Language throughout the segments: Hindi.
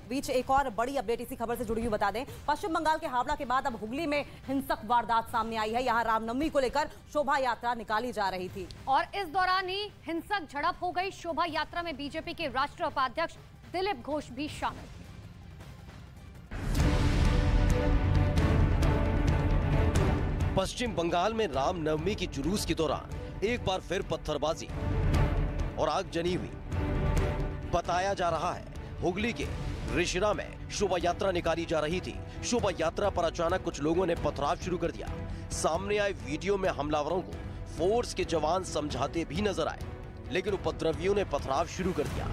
बीच एक और बड़ी अपडेट इसी खबर से जुड़ी हुई बता दें। पश्चिम बंगाल के हावड़ा के बाद अब हुगली में हिंसक वारदात सामने आई है। यहां रामनवमी को लेकर शोभा यात्रा निकाली जा रही थी और इस दौरान ही हिंसक झड़प हो गई। शोभा यात्रा में बीजेपी के राष्ट्रीय उपाध्यक्ष दिलीप घोष भी शामिल थे। पश्चिम बंगाल में रामनवमी की जुलूस के दौरान एक बार फिर पत्थरबाजी और आगजनी हुई। बताया जा रहा है हुगली के रिशिरा में शोभा यात्रा निकाली जा रही थी। शोभा यात्रा पर अचानक कुछ लोगों ने पथराव शुरू कर दिया। सामने आए वीडियो में हमलावरों को फोर्स के जवान समझाते भी नजर आए, लेकिन उपद्रवियों ने पथराव शुरू कर दिया।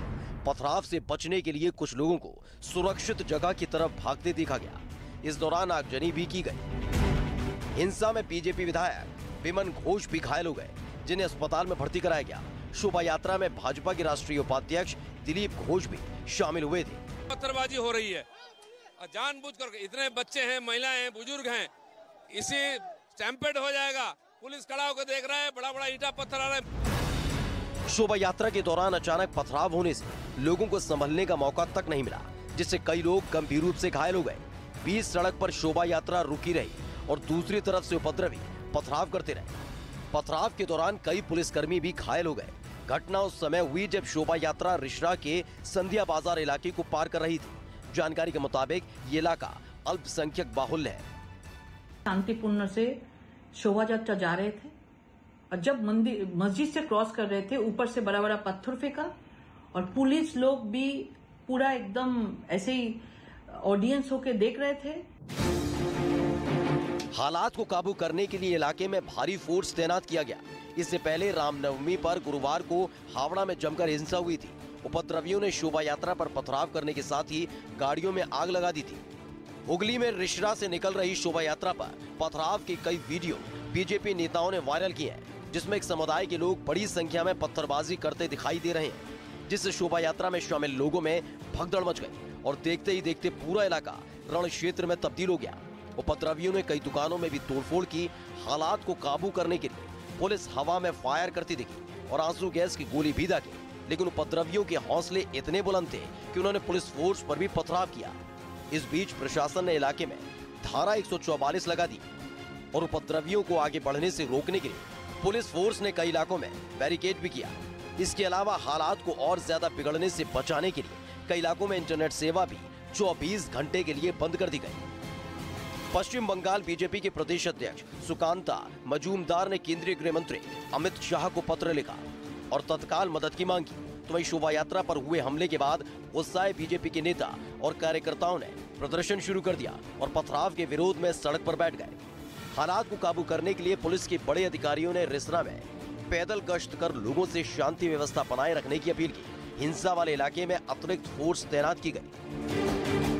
पथराव से बचने के लिए कुछ लोगों को सुरक्षित जगह की तरफ भागते देखा गया। इस दौरान आगजनी भी की गई। हिंसा में बीजेपी विधायक विमन घोष भी घायल हो गए, जिन्हें अस्पताल में भर्ती कराया गया। शोभा यात्रा में भाजपा के राष्ट्रीय उपाध्यक्ष दिलीप घोष भी शामिल हुए थे। पत्थरबाजी हो रही है जानबूझकर, इतने बच्चे हैं, महिलाएं हैं, बुजुर्ग हैं, इसी स्टैम्पेड हो जाएगा। पुलिस खड़ा होकर देख रहा है, बड़ा बड़ा ईंटा पत्थर आ रहा है। शोभा यात्रा के दौरान अचानक पथराव होने से लोगों को संभलने का मौका तक नहीं मिला, जिससे कई लोग गंभीर रूप से घायल हो गए। बीच सड़क पर शोभा यात्रा रुकी रही और दूसरी तरफ से उपद्रवी पथराव करते रहे। पथराव के दौरान कई पुलिसकर्मी भी घायल हो गए। घटना उस समय हुई जब शोभा यात्रा रिश्रा के संध्या बाजार इलाके को पार कर रही थी। जानकारी के मुताबिक ये इलाका अल्पसंख्यक बाहुल्य है। शांतिपूर्ण से शोभा यात्रा जा रहे थे और जब मस्जिद से क्रॉस कर रहे थे, ऊपर से बड़ा बड़ा पत्थर फेंका और पुलिस लोग भी पूरा एकदम ऐसे ही ऑडियंस होके देख रहे थे। हालात को काबू करने के लिए इलाके में भारी फोर्स तैनात किया गया। इससे पहले रामनवमी पर गुरुवार को हावड़ा में जमकर हिंसा हुई थी। उपद्रवियों ने शोभा यात्रा पर पथराव करने के साथ ही गाड़ियों में आग लगा दी थी। हुगली में रिश्रा से निकल रही शोभा यात्रा पर पथराव के कई वीडियो बीजेपी नेताओं ने वायरल किए हैं, जिसमें एक समुदाय के लोग बड़ी संख्या में पत्थरबाजी करते दिखाई दे रहे हैं, जिससे शोभा यात्रा में शामिल लोगों में भगदड़ मच गई और देखते ही देखते पूरा इलाका रण क्षेत्र में तब्दील हो गया। उपद्रवियों ने कई दुकानों में भी तोड़फोड़ की। हालात को काबू करने के लिए पुलिस हवा में फायर करती दिखी और आंसू गैस की गोली भी दागी, लेकिन उपद्रवियों के हौसले इतने बुलंद थे कि उन्होंने पुलिस फोर्स पर भी पथराव किया। इस बीच प्रशासन ने इलाके में धारा 144 लगा दी और उपद्रवियों को आगे बढ़ने से रोकने के लिए पुलिस फोर्स ने कई इलाकों में बैरिकेड भी किया। इसके अलावा हालात को और ज्यादा बिगड़ने से बचाने के लिए कई इलाकों में इंटरनेट सेवा भी 24 घंटे के लिए बंद कर दी गई। पश्चिम बंगाल बीजेपी के प्रदेश अध्यक्ष सुकांता मजूमदार ने केंद्रीय गृह मंत्री अमित शाह को पत्र लिखा और तत्काल मदद की मांग की। तो वहीं शोभा यात्रा पर हुए हमले के बाद गुस्साए बीजेपी के नेता और कार्यकर्ताओं ने प्रदर्शन शुरू कर दिया और पथराव के विरोध में सड़क पर बैठ गए। हालात को काबू करने के लिए पुलिस के बड़े अधिकारियों ने रिसरा में पैदल गश्त कर लोगों से शांति व्यवस्था बनाए रखने की अपील की। हिंसा वाले इलाके में अतिरिक्त फोर्स तैनात की गई।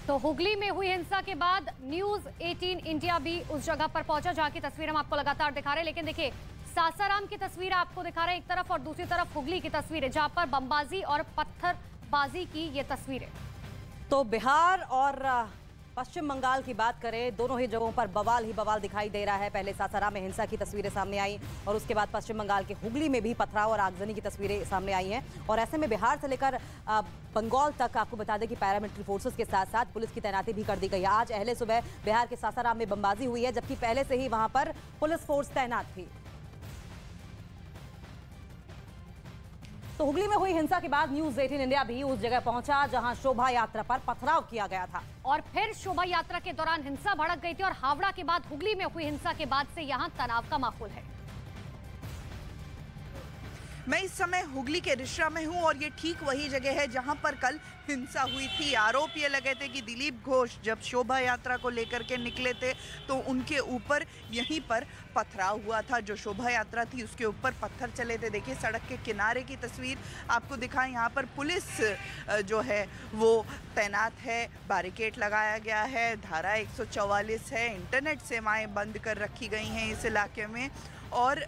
तो हुगली में हुई हिंसा के बाद न्यूज 18 इंडिया भी उस जगह पर पहुंचा, जहां की तस्वीर हम आपको लगातार दिखा रहे हैं। लेकिन देखिए, सासाराम की तस्वीर आपको दिखा रहे हैं एक तरफ और दूसरी तरफ हुगली की तस्वीरें, जहां पर बमबाजी और पत्थरबाजी की ये तस्वीरें। तो बिहार और पश्चिम बंगाल की बात करें, दोनों ही जगहों पर बवाल ही बवाल दिखाई दे रहा है। पहले सासाराम में हिंसा की तस्वीरें सामने आई और उसके बाद पश्चिम बंगाल के हुगली में भी पथराव और आगजनी की तस्वीरें सामने आई हैं। और ऐसे में बिहार से लेकर बंगाल तक आपको बता दें कि पैरामिलिट्री फोर्सेस के साथ साथ पुलिस की तैनाती भी कर दी गई है। आज अहले सुबह बिहार के सासाराम में बमबाजी हुई है, जबकि पहले से ही वहां पर पुलिस फोर्स तैनात थी। तो हुगली में हुई हिंसा के बाद न्यूज 18 इंडिया भी उस जगह पहुंचा जहां शोभा यात्रा पर पथराव किया गया था और फिर शोभा यात्रा के दौरान हिंसा भड़क गई थी और हावड़ा के बाद हुगली में हुई हिंसा के बाद से यहां तनाव का माहौल है। मैं इस समय हुगली के रिश्रा में हूं और ये ठीक वही जगह है जहां पर कल हिंसा हुई थी। आरोप ये लगे थे कि दिलीप घोष जब शोभा यात्रा को लेकर के निकले थे तो उनके ऊपर यहीं पर पथराव हुआ था। जो शोभा यात्रा थी उसके ऊपर पत्थर चले थे। देखिए, सड़क के किनारे की तस्वीर आपको दिखाएं। यहाँ पर पुलिस जो है वो तैनात है, बैरिकेड लगाया गया है, धारा 144 है, इंटरनेट सेवाएं बंद कर रखी गई हैं इस इलाके में और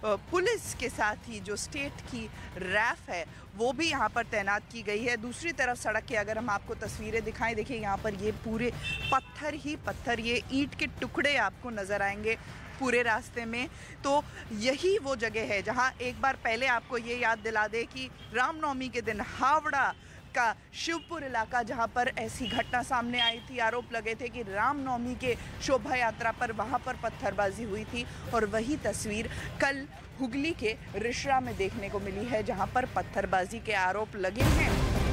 पुलिस के साथ ही जो स्टेट की रैफ है वो भी यहाँ पर तैनात की गई है। दूसरी तरफ सड़क के अगर हम आपको तस्वीरें दिखाएं, देखिए यहाँ पर ये पूरे पत्थर ही पत्थर, ये ईंट के टुकड़े आपको नज़र आएंगे। पूरे रास्ते में। तो यही वो जगह है जहां एक बार पहले आपको ये याद दिला दे कि रामनवमी के दिन हावड़ा का शिवपुर इलाका जहां पर ऐसी घटना सामने आई थी, आरोप लगे थे कि रामनवमी के शोभा यात्रा पर वहां पर पत्थरबाजी हुई थी। और वही तस्वीर कल हुगली के रिश्रा में देखने को मिली है जहां पर पत्थरबाजी के आरोप लगे हैं।